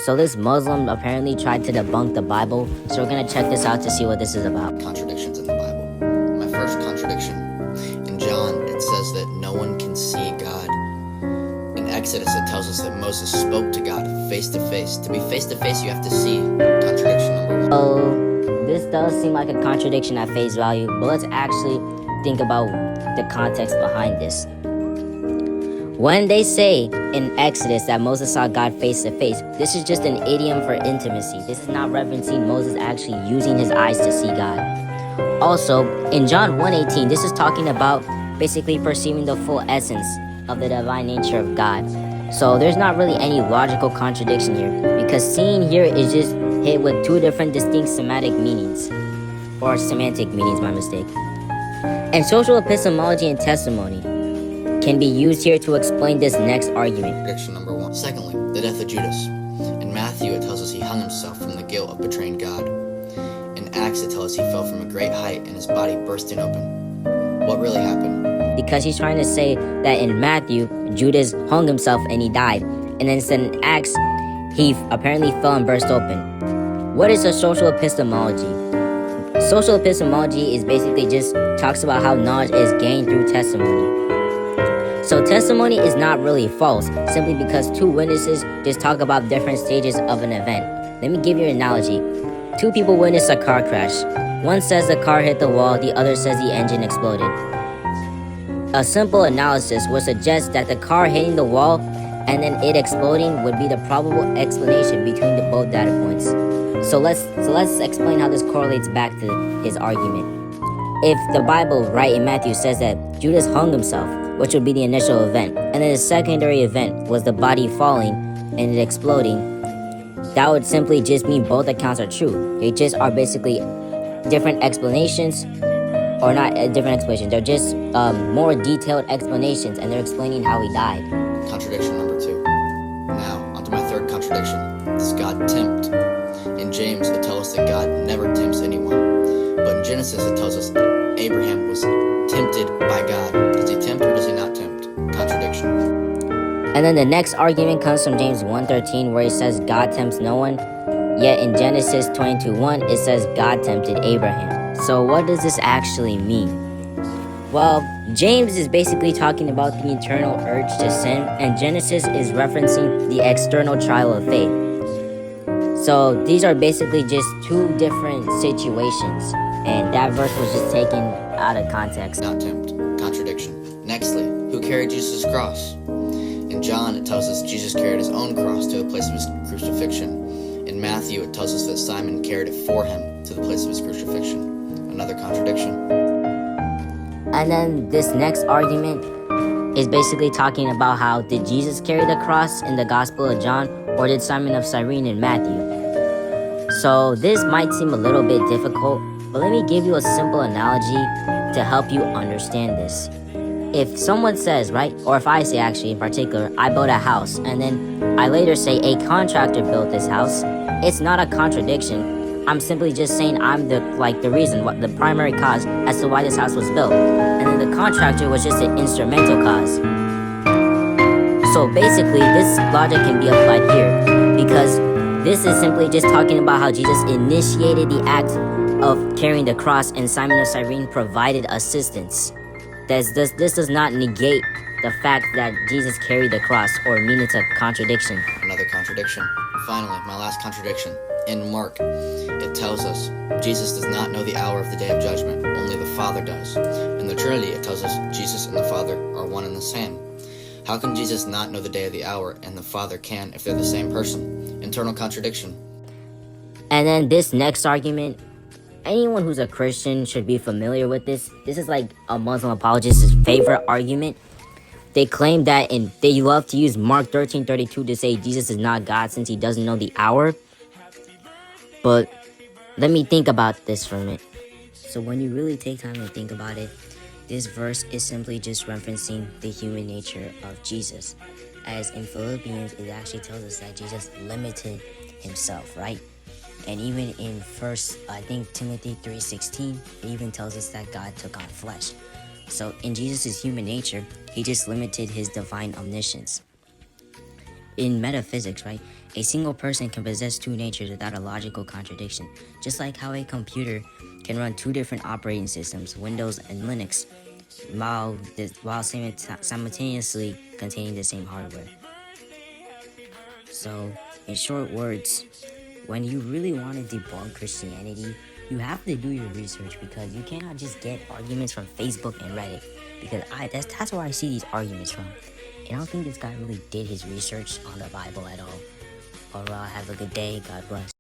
So this Muslim apparently tried to debunk the Bible, so we're gonna check this out to see what this is about. Contradictions in the Bible. My first contradiction. In John, it says that no one can see God. In Exodus, it tells us that Moses spoke to God face to face. To be face to face, you have to see. Contradiction number 1. So this does seem like a contradiction at face value, but let's actually think about the context behind this. When they say in Exodus that Moses saw God face to face, this is just an idiom for intimacy. This is not referencing Moses actually using his eyes to see God. Also, in John 1:18, this is talking about basically perceiving the full essence of the divine nature of God. So there's not really any logical contradiction here, because seeing here is just hit with two different distinct semantic meanings, or semantic meanings, my mistake. And social epistemology and testimony can be used here to explain this next argument. Contradiction number 1. Secondly, the death of Judas. In Matthew, it tells us he hung himself from the guilt of betraying God. In Acts, it tells us he fell from a great height and his body bursting open. What really happened? Because he's trying to say that in Matthew, Judas hung himself and he died. And then in Acts, he apparently fell and burst open. What is a social epistemology? Social epistemology is basically just talks about how knowledge is gained through testimony. So testimony is not really false, simply because two witnesses just talk about different stages of an event. Let me give you an analogy. Two people witness a car crash. One says the car hit the wall, the other says the engine exploded. A simple analysis would suggest that the car hitting the wall and then it exploding would be the probable explanation between the both data points. So let's explain how this correlates back to his argument. If the Bible, right, in Matthew says that Judas hung himself, which would be the initial event, and then the secondary event was the body falling and it exploding, that would simply just mean both accounts are true. They just are basically different explanations, or not different explanations, they're just more detailed explanations, and they're explaining how he died. Contradiction number 2. Now, onto my third contradiction. Does God tempt? In James, it tells us that God never tempts anyone. But in Genesis, it tells us that Abraham was tempted by God. Does he tempt or does he not tempt? Contradiction. And then the next argument comes from James 1:13, where he says God tempts no one. Yet in Genesis 22:1, it says God tempted Abraham. So what does this actually mean? Well, James is basically talking about the internal urge to sin, and Genesis is referencing the external trial of faith. So these are basically just two different situations, and that verse was just taken out of context. Not tempt. Contradiction. Nextly, who carried Jesus' cross? In John, it tells us Jesus carried his own cross to the place of his crucifixion. In Matthew, it tells us that Simon carried it for him to the place of his crucifixion. Another contradiction. And then this next argument is basically talking about how did Jesus carry the cross in the Gospel of John, or did Simon of Cyrene in Matthew? So this might seem a little bit difficult, but let me give you a simple analogy to help you understand this. If someone says, right, or if I say actually in particular, I built a house, and then I later say a contractor built this house, it's not a contradiction. I'm simply just saying I'm the reason, what the primary cause as to why this house was built. And then the contractor was just an instrumental cause. So basically, this logic can be applied here, because this is simply just talking about how Jesus initiated the act of carrying the cross and Simon of Cyrene provided assistance. This does not negate the fact that Jesus carried the cross or mean it's a contradiction. Another contradiction. Finally, my last contradiction. In Mark, it tells us Jesus does not know the hour of the day of judgment, only the Father does. In the Trinity, it tells us Jesus and the Father are one and the same. How can Jesus not know the day of the hour and the Father can if they're the same person? Internal contradiction. And then this next argument, anyone who's a Christian should be familiar with this. This is like a Muslim apologist's favorite argument. They claim that, and they love to use Mark 13:32 to say Jesus is not God since he doesn't know the hour. But let me think about this for a minute. So when you really take time to think about it, this verse is simply just referencing the human nature of Jesus. As in Philippians, it actually tells us that Jesus limited himself, right? And even in Timothy 3:16, it even tells us that God took on flesh. So in Jesus' human nature, he just limited his divine omniscience. in metaphysics, right, a single person can possess two natures without a logical contradiction, just like how a computer can run two different operating systems, Windows and Linux, while simultaneously containing the same hardware. So, in short words, when you really want to debunk Christianity, you have to do your research, because you cannot just get arguments from Facebook and Reddit, because that's where I see these arguments from. And I don't think this guy really did his research on the Bible at all. Alright, have a good day. God bless.